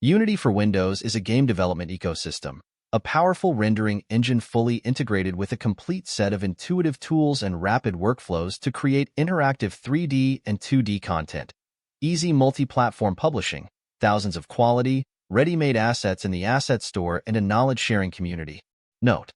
Unity for Windows is a game development ecosystem, a powerful rendering engine fully integrated with a complete set of intuitive tools and rapid workflows to create interactive 3D and 2D content. Easy multi-platform publishing, thousands of quality, ready-made assets in the asset store, and a knowledge-sharing community. Note: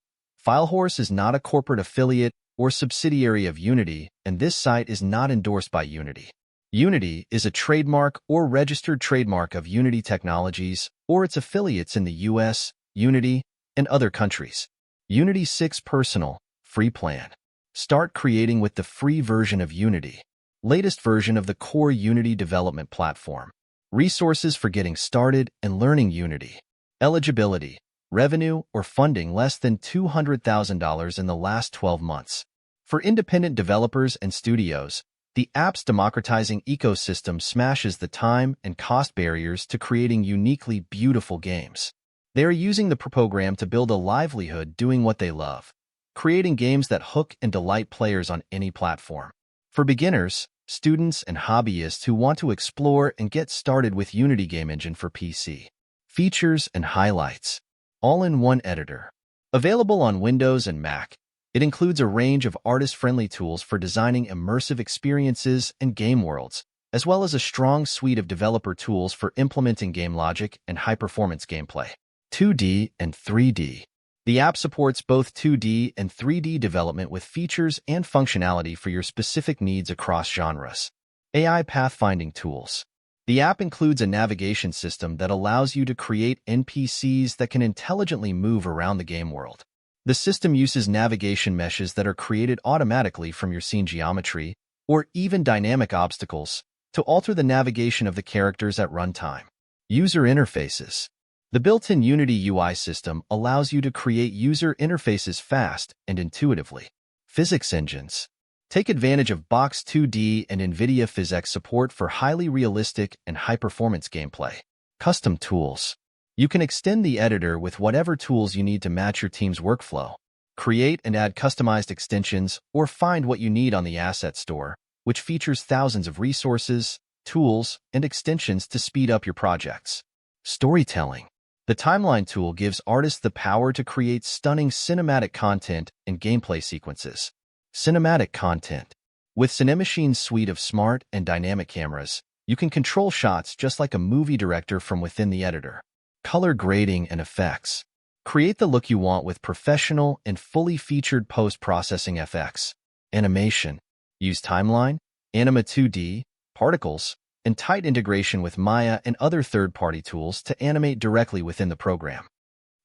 FileHorse is not a corporate affiliate or subsidiary of Unity, and this site is not endorsed by Unity. Unity is a trademark or registered trademark of Unity Technologies or its affiliates in the US, Unity, and other countries. Unity 6 Personal, free plan. Start creating with the free version of Unity. Latest version of the core Unity development platform. Resources for getting started and learning Unity. Eligibility: revenue or funding less than $200,000 in the last 12 months. For independent developers and studios, the app's democratizing ecosystem smashes the time and cost barriers to creating uniquely beautiful games. They are using the program to build a livelihood doing what they love, creating games that hook and delight players on any platform. For beginners, students, and hobbyists who want to explore and get started with Unity Game Engine for PC. Features and highlights. All-in-one editor. Available on Windows and Mac, it includes a range of artist-friendly tools for designing immersive experiences and game worlds, as well as a strong suite of developer tools for implementing game logic and high-performance gameplay. 2D and 3D. The app supports both 2D and 3D development with features and functionality for your specific needs across genres. AI pathfinding tools. The app includes a navigation system that allows you to create NPCs that can intelligently move around the game world. The system uses navigation meshes that are created automatically from your scene geometry, or even dynamic obstacles, to alter the navigation of the characters at runtime. User interfaces. The built-in Unity UI system allows you to create user interfaces fast and intuitively. Physics engines. Take advantage of Box 2D and NVIDIA PhysX support for highly realistic and high-performance gameplay. Custom tools. You can extend the editor with whatever tools you need to match your team's workflow. Create and add customized extensions or find what you need on the asset store, which features thousands of resources, tools, and extensions to speed up your projects. Storytelling. The timeline tool gives artists the power to create stunning cinematic content and gameplay sequences. Cinematic content. With Cinemachine's suite of smart and dynamic cameras, you can control shots just like a movie director from within the editor. Color grading and effects. Create the look you want with professional and fully featured post-processing effects. Animation. Use Timeline, Anima 2D, Particles, and tight integration with Maya and other third-party tools to animate directly within the program.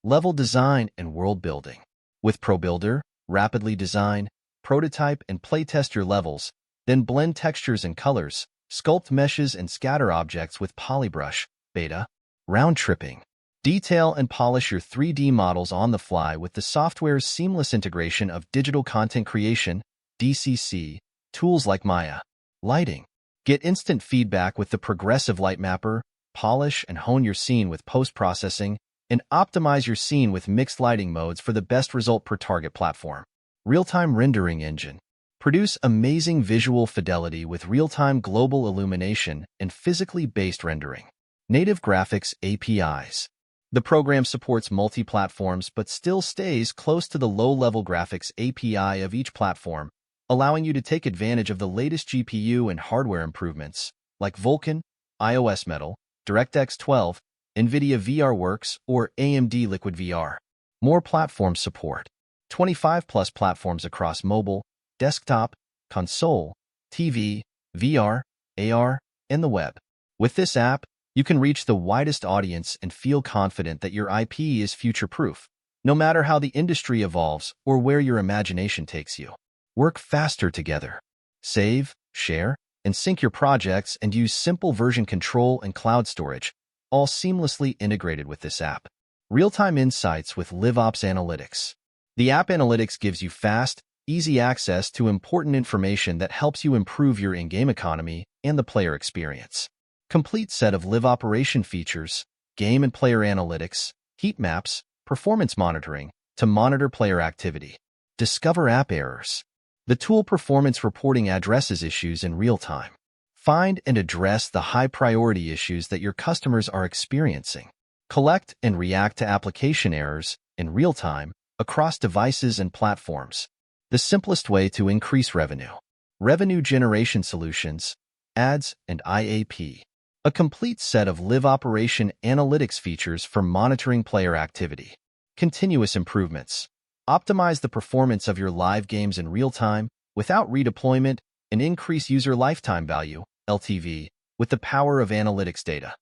Level design and world building. With ProBuilder, rapidly design, prototype, and playtest your levels, then blend textures and colors, sculpt meshes and scatter objects with Polybrush, Beta. Round tripping. Detail and polish your 3D models on the fly with the software's seamless integration of digital content creation, DCC, tools like Maya. Lighting. Get instant feedback with the progressive light mapper, polish and hone your scene with post-processing, and optimize your scene with mixed lighting modes for the best result per target platform. Real-time rendering engine. Produce amazing visual fidelity with real-time global illumination and physically based rendering. Native graphics APIs. The program supports multi-platforms but still stays close to the low-level graphics API of each platform, allowing you to take advantage of the latest GPU and hardware improvements like Vulkan, iOS Metal, DirectX 12, NVIDIA VRWorks, or AMD Liquid VR. More platform support. 25+ platforms across mobile, desktop, console, TV, VR, AR, and the web. With this app, you can reach the widest audience and feel confident that your IP is future-proof, no matter how the industry evolves or where your imagination takes you. Work faster together. Save, share, and sync your projects and use simple version control and cloud storage, all seamlessly integrated with this app. Real-time insights with LiveOps Analytics. The app Analytics gives you fast, easy access to important information that helps you improve your in-game economy and the player experience. Complete set of live operation features, game and player analytics, heat maps, performance monitoring to monitor player activity. Discover app errors. The tool performance reporting addresses issues in real time. Find and address the high-priority issues that your customers are experiencing. Collect and react to application errors in real time across devices and platforms. The simplest way to increase revenue. Revenue generation solutions, ads, and IAP. A complete set of live operation analytics features for monitoring player activity. Continuous improvements. Optimize the performance of your live games in real time without redeployment and increase user lifetime value, LTV, with the power of analytics data.